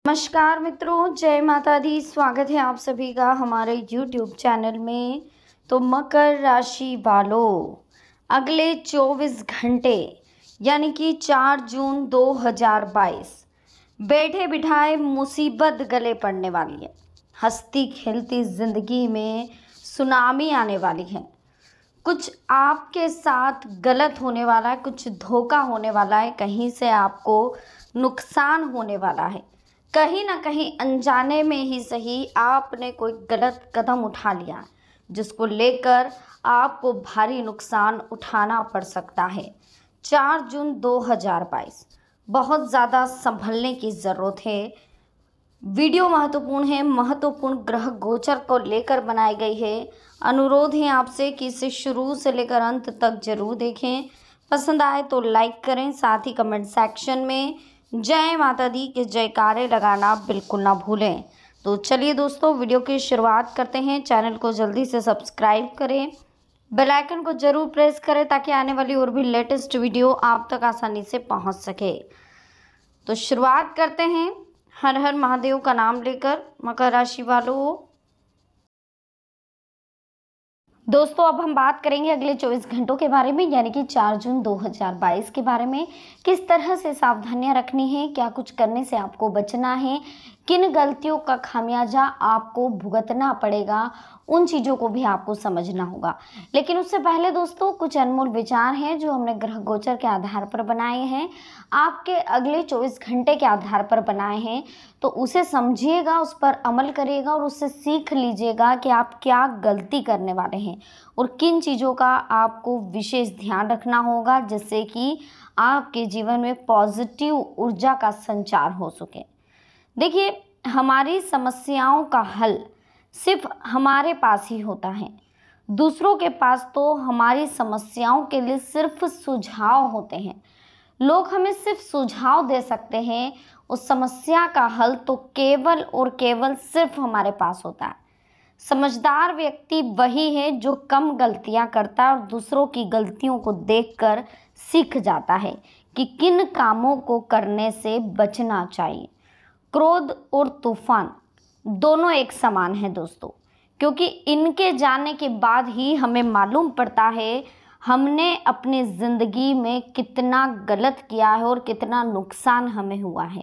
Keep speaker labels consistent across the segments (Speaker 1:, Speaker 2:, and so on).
Speaker 1: नमस्कार मित्रों, जय माता दी। स्वागत है आप सभी का हमारे YouTube चैनल में। तो मकर राशि वालों, अगले 24 घंटे यानी कि 4 जून 2022 बैठे बिठाए मुसीबत गले पड़ने वाली है। हंसती खेलती जिंदगी में सुनामी आने वाली है। कुछ आपके साथ गलत होने वाला है, कुछ धोखा होने वाला है, कहीं से आपको नुकसान होने वाला है। कहीं ना कहीं अनजाने में ही सही आपने कोई गलत कदम उठा लिया जिसको लेकर आपको भारी नुकसान उठाना पड़ सकता है। 4 जून 2022 बहुत ज़्यादा संभलने की ज़रूरत है। वीडियो महत्वपूर्ण है, महत्वपूर्ण ग्रह गोचर को लेकर बनाई गई है। अनुरोध है आपसे कि इसे शुरू से लेकर अंत तक जरूर देखें। पसंद आए तो लाइक करें, साथ ही कमेंट सेक्शन में जय माता दी के जयकारे लगाना बिल्कुल ना भूलें। तो चलिए दोस्तों, वीडियो की शुरुआत करते हैं। चैनल को जल्दी से सब्सक्राइब करें, बेल आइकन को जरूर प्रेस करें ताकि आने वाली और भी लेटेस्ट वीडियो आप तक आसानी से पहुंच सके। तो शुरुआत करते हैं हर हर महादेव का नाम लेकर। मकर राशि वालों, दोस्तों अब हम बात करेंगे अगले 24 घंटों के बारे में, यानी कि 4 जून 2022 के बारे में। किस तरह से सावधानियां रखनी है, क्या कुछ करने से आपको बचना है, किन गलतियों का खामियाजा आपको भुगतना पड़ेगा, उन चीज़ों को भी आपको समझना होगा। लेकिन उससे पहले दोस्तों, कुछ अनमोल विचार हैं जो हमने ग्रह गोचर के आधार पर बनाए हैं, आपके अगले 24 घंटे के आधार पर बनाए हैं। तो उसे समझिएगा, उस पर अमल करिएगा और उससे सीख लीजिएगा कि आप क्या गलती करने वाले हैं और किन चीज़ों का आपको विशेष ध्यान रखना होगा, जिससे कि आपके जीवन में पॉजिटिव ऊर्जा का संचार हो सके। देखिए, हमारी समस्याओं का हल सिर्फ हमारे पास ही होता है। दूसरों के पास तो हमारी समस्याओं के लिए सिर्फ सुझाव होते हैं। लोग हमें सिर्फ सुझाव दे सकते हैं, उस समस्या का हल तो केवल और केवल सिर्फ हमारे पास होता है। समझदार व्यक्ति वही है जो कम गलतियां करता है और दूसरों की गलतियों को देखकर सीख जाता है कि किन कामों को करने से बचना चाहिए। क्रोध और तूफान दोनों एक समान हैं दोस्तों, क्योंकि इनके जाने के बाद ही हमें मालूम पड़ता है हमने अपनी ज़िंदगी में कितना गलत किया है और कितना नुकसान हमें हुआ है।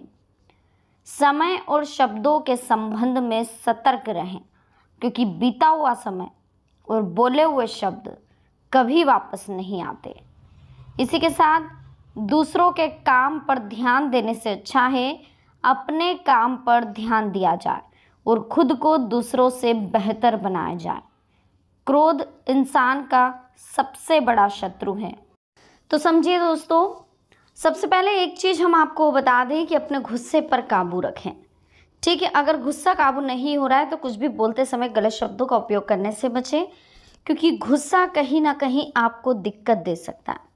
Speaker 1: समय और शब्दों के संबंध में सतर्क रहें, क्योंकि बीता हुआ समय और बोले हुए शब्द कभी वापस नहीं आते। इसी के साथ दूसरों के काम पर ध्यान देने से अच्छा है अपने काम पर ध्यान दिया जाए और खुद को दूसरों से बेहतर बनाया जाए। क्रोध इंसान का सबसे बड़ा शत्रु है। तो समझिए दोस्तों, सबसे पहले एक चीज़ हम आपको बता दें कि अपने गुस्से पर काबू रखें। ठीक है, अगर गुस्सा काबू नहीं हो रहा है तो कुछ भी बोलते समय गलत शब्दों का उपयोग करने से बचें, क्योंकि गुस्सा कहीं ना कहीं आपको दिक्कत दे सकता है।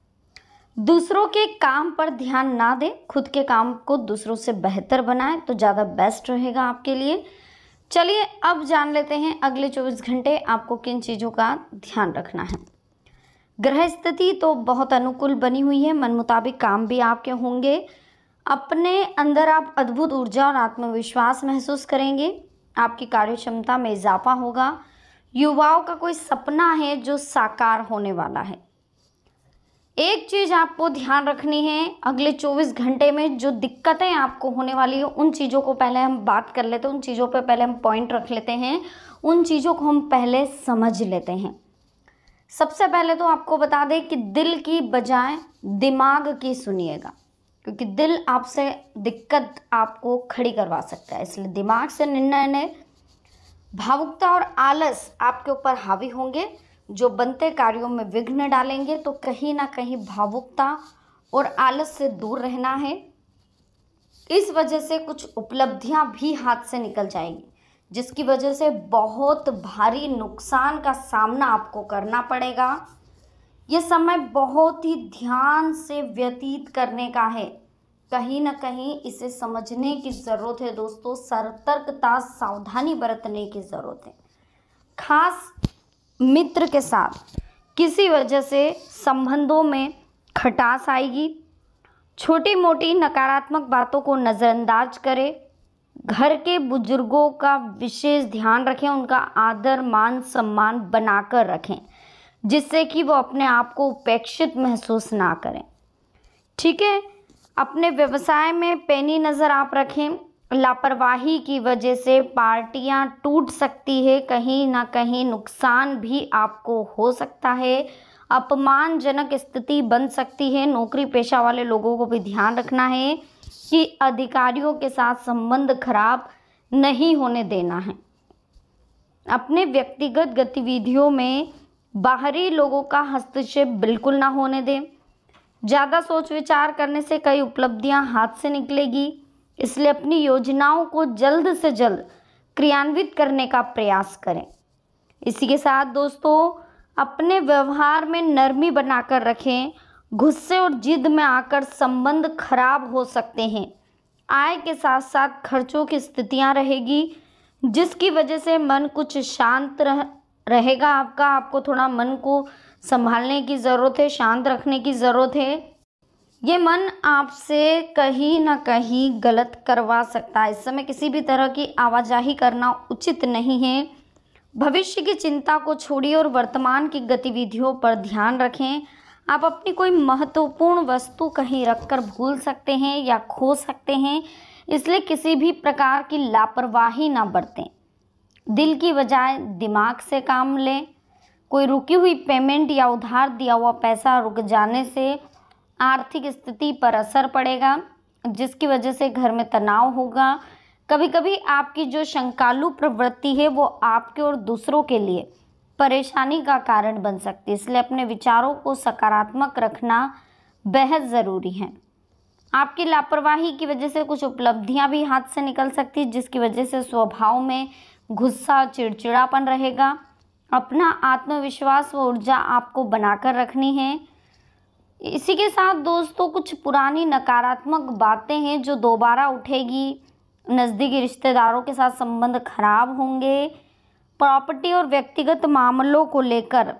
Speaker 1: दूसरों के काम पर ध्यान ना दें, खुद के काम को दूसरों से बेहतर बनाएं तो ज़्यादा बेस्ट रहेगा आपके लिए। चलिए अब जान लेते हैं अगले 24 घंटे आपको किन चीज़ों का ध्यान रखना है। ग्रह स्थिति तो बहुत अनुकूल बनी हुई है, मन मुताबिक काम भी आपके होंगे। अपने अंदर आप अद्भुत ऊर्जा और आत्मविश्वास महसूस करेंगे। आपकी कार्य क्षमता में इजाफा होगा। युवाओं का कोई सपना है जो साकार होने वाला है। एक चीज़ आपको ध्यान रखनी है, अगले 24 घंटे में जो दिक्कतें आपको होने वाली है उन चीज़ों को पहले हम बात कर लेते हैं, उन चीज़ों पर पहले हम पॉइंट रख लेते हैं, उन चीज़ों को हम पहले समझ लेते हैं। सबसे पहले तो आपको बता दें कि दिल की बजाय दिमाग की सुनिएगा, क्योंकि दिल आपसे दिक्कत आपको खड़ी करवा सकता है, इसलिए दिमाग से निर्णय लें। भावुकता और आलस आपके ऊपर हावी होंगे, जो बनते कार्यों में विघ्न डालेंगे। तो कहीं ना कहीं भावुकता और आलस से दूर रहना है। इस वजह से कुछ उपलब्धियां भी हाथ से निकल जाएंगी, जिसकी वजह से बहुत भारी नुकसान का सामना आपको करना पड़ेगा। यह समय बहुत ही ध्यान से व्यतीत करने का है। कहीं ना कहीं इसे समझने की ज़रूरत है दोस्तों। सतर्कता, सावधानी बरतने की ज़रूरत है। खास मित्र के साथ किसी वजह से संबंधों में खटास आएगी। छोटी मोटी नकारात्मक बातों को नज़रअंदाज करें। घर के बुजुर्गों का विशेष ध्यान रखें, उनका आदर मान सम्मान बनाकर रखें, जिससे कि वो अपने आप को उपेक्षित महसूस ना करें। ठीक है। अपने व्यवसाय में पैनी नज़र आप रखें। लापरवाही की वजह से पार्टियां टूट सकती है, कहीं ना कहीं नुकसान भी आपको हो सकता है, अपमानजनक स्थिति बन सकती है। नौकरी पेशा वाले लोगों को भी ध्यान रखना है कि अधिकारियों के साथ संबंध खराब नहीं होने देना है। अपने व्यक्तिगत गतिविधियों में बाहरी लोगों का हस्तक्षेप बिल्कुल ना होने दें। ज़्यादा सोच विचार करने से कई उपलब्धियां हाथ से निकलेगी, इसलिए अपनी योजनाओं को जल्द से जल्द क्रियान्वित करने का प्रयास करें। इसी के साथ दोस्तों, अपने व्यवहार में नरमी बनाकर रखें। गुस्से और जिद में आकर संबंध खराब हो सकते हैं। आय के साथ साथ खर्चों की स्थितियां रहेगी, जिसकी वजह से मन कुछ शांत रहेगा आपका। आपको थोड़ा मन को संभालने की ज़रूरत है, शांत रखने की ज़रूरत है। ये मन आपसे कहीं ना कहीं गलत करवा सकता है। इस समय किसी भी तरह की आवाजाही करना उचित नहीं है। भविष्य की चिंता को छोड़िए और वर्तमान की गतिविधियों पर ध्यान रखें। आप अपनी कोई महत्वपूर्ण वस्तु कहीं रखकर भूल सकते हैं या खो सकते हैं, इसलिए किसी भी प्रकार की लापरवाही ना बरतें। दिल की बजाय दिमाग से काम लें। कोई रुकी हुई पेमेंट या उधार दिया हुआ पैसा रुक जाने से आर्थिक स्थिति पर असर पड़ेगा, जिसकी वजह से घर में तनाव होगा। कभी कभी आपकी जो शंकालु प्रवृत्ति है वो आपके और दूसरों के लिए परेशानी का कारण बन सकती है, इसलिए अपने विचारों को सकारात्मक रखना बेहद ज़रूरी है। आपकी लापरवाही की वजह से कुछ उपलब्धियां भी हाथ से निकल सकती है, जिसकी वजह से स्वभाव में गुस्सा चिड़चिड़ापन रहेगा। अपना आत्मविश्वास व ऊर्जा आपको बनाकर रखनी है। इसी के साथ दोस्तों, कुछ पुरानी नकारात्मक बातें हैं जो दोबारा उठेगी। नज़दीकी रिश्तेदारों के साथ संबंध खराब होंगे। प्रॉपर्टी और व्यक्तिगत मामलों को लेकर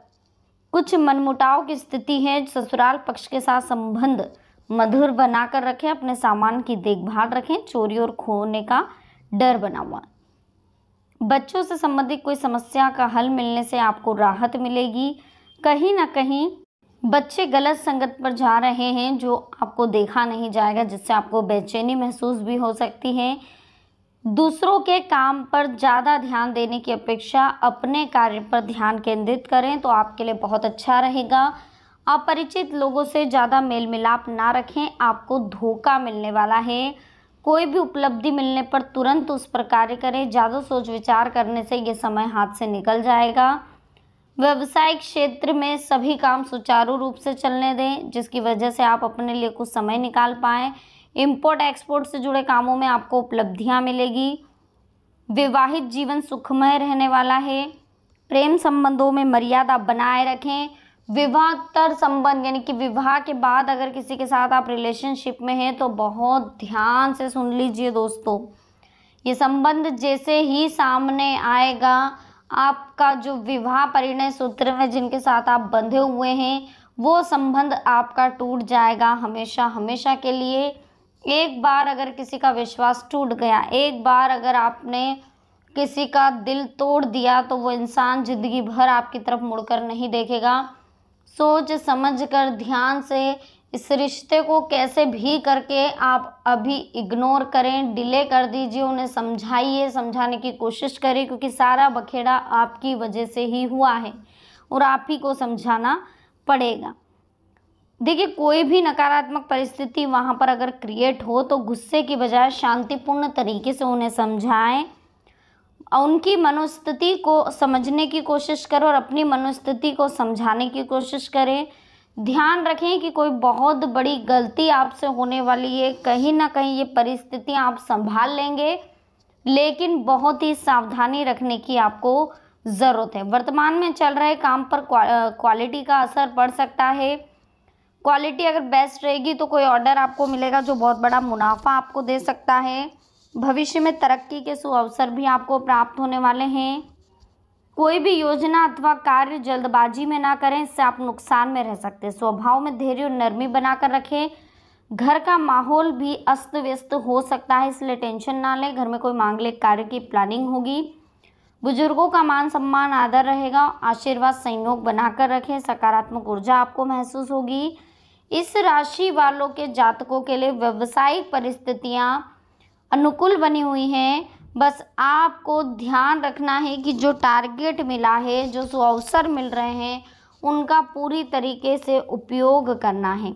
Speaker 1: कुछ मनमुटाव की स्थिति है। ससुराल पक्ष के साथ संबंध मधुर बनाकर रखें। अपने सामान की देखभाल रखें। चोरी और खोने का डर बना हुआ। बच्चों से संबंधित कोई समस्या का हल मिलने से आपको राहत मिलेगी। कहीं ना कहीं बच्चे गलत संगत पर जा रहे हैं जो आपको देखा नहीं जाएगा, जिससे आपको बेचैनी महसूस भी हो सकती है। दूसरों के काम पर ज़्यादा ध्यान देने की अपेक्षा अपने कार्य पर ध्यान केंद्रित करें तो आपके लिए बहुत अच्छा रहेगा। अपरिचित लोगों से ज़्यादा मेल मिलाप ना रखें, आपको धोखा मिलने वाला है। कोई भी उपलब्धि मिलने पर तुरंत उस पर कार्य करें। ज़्यादा सोच विचार करने से ये समय हाथ से निकल जाएगा। व्यवसायिक क्षेत्र में सभी काम सुचारू रूप से चलने दें, जिसकी वजह से आप अपने लिए कुछ समय निकाल पाएँ। इंपोर्ट एक्सपोर्ट से जुड़े कामों में आपको उपलब्धियां मिलेगी। विवाहित जीवन सुखमय रहने वाला है। प्रेम संबंधों में मर्यादा बनाए रखें। विवाहतर संबंध यानी कि विवाह के बाद अगर किसी के साथ आप रिलेशनशिप में हैं तो बहुत ध्यान से सुन लीजिए दोस्तों। ये संबंध जैसे ही सामने आएगा, आपका जो विवाह परिणय सूत्र है जिनके साथ आप बंधे हुए हैं, वो संबंध आपका टूट जाएगा हमेशा हमेशा के लिए। एक बार अगर किसी का विश्वास टूट गया, एक बार अगर आपने किसी का दिल तोड़ दिया, तो वो इंसान ज़िंदगी भर आपकी तरफ मुड़कर नहीं देखेगा। सोच समझ कर ध्यान से इस रिश्ते को कैसे भी करके आप अभी इग्नोर करें, डिले कर दीजिए, उन्हें समझाइए, समझाने की कोशिश करें, क्योंकि सारा बखेड़ा आपकी वजह से ही हुआ है और आप ही को समझाना पड़ेगा। देखिए, कोई भी नकारात्मक परिस्थिति वहाँ पर अगर क्रिएट हो तो गुस्से की बजाय शांतिपूर्ण तरीके से उन्हें समझाएं, उनकी मनोस्थिति को समझने की कोशिश करें और अपनी मनोस्थिति को समझाने की कोशिश करें। ध्यान रखें कि कोई बहुत बड़ी गलती आपसे होने वाली है, कहीं ना कहीं ये परिस्थितियाँ आप संभाल लेंगे, लेकिन बहुत ही सावधानी रखने की आपको ज़रूरत है। वर्तमान में चल रहे काम पर क्वालिटी का असर पड़ सकता है। क्वालिटी अगर बेस्ट रहेगी तो कोई ऑर्डर आपको मिलेगा जो बहुत बड़ा मुनाफा आपको दे सकता है। भविष्य में तरक्की के सुअवसर भी आपको प्राप्त होने वाले हैं। कोई भी योजना अथवा कार्य जल्दबाजी में ना करें, इससे आप नुकसान में रह सकते हैं। स्वभाव में धैर्य और नरमी बनाकर रखें। घर का माहौल भी अस्त व्यस्त हो सकता है, इसलिए टेंशन ना लें। घर में कोई मांगलिक कार्य की प्लानिंग होगी। बुजुर्गों का मान सम्मान आदर रहेगा। आशीर्वाद संयोग बनाकर रखें। सकारात्मक ऊर्जा आपको महसूस होगी। इस राशि वालों के जातकों के लिए व्यवसायिक परिस्थितियां अनुकूल बनी हुई हैं। बस आपको ध्यान रखना है कि जो टारगेट मिला है, जो अवसर मिल रहे हैं, उनका पूरी तरीके से उपयोग करना है।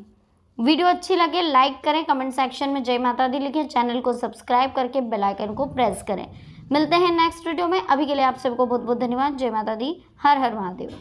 Speaker 1: वीडियो अच्छी लगे लाइक करें, कमेंट सेक्शन में जय माता दी लिखें, चैनल को सब्सक्राइब करके बेल आइकन को प्रेस करें। मिलते हैं नेक्स्ट वीडियो में। अभी के लिए आप सबको बहुत बहुत धन्यवाद। जय माता दी। हर हर महादेव।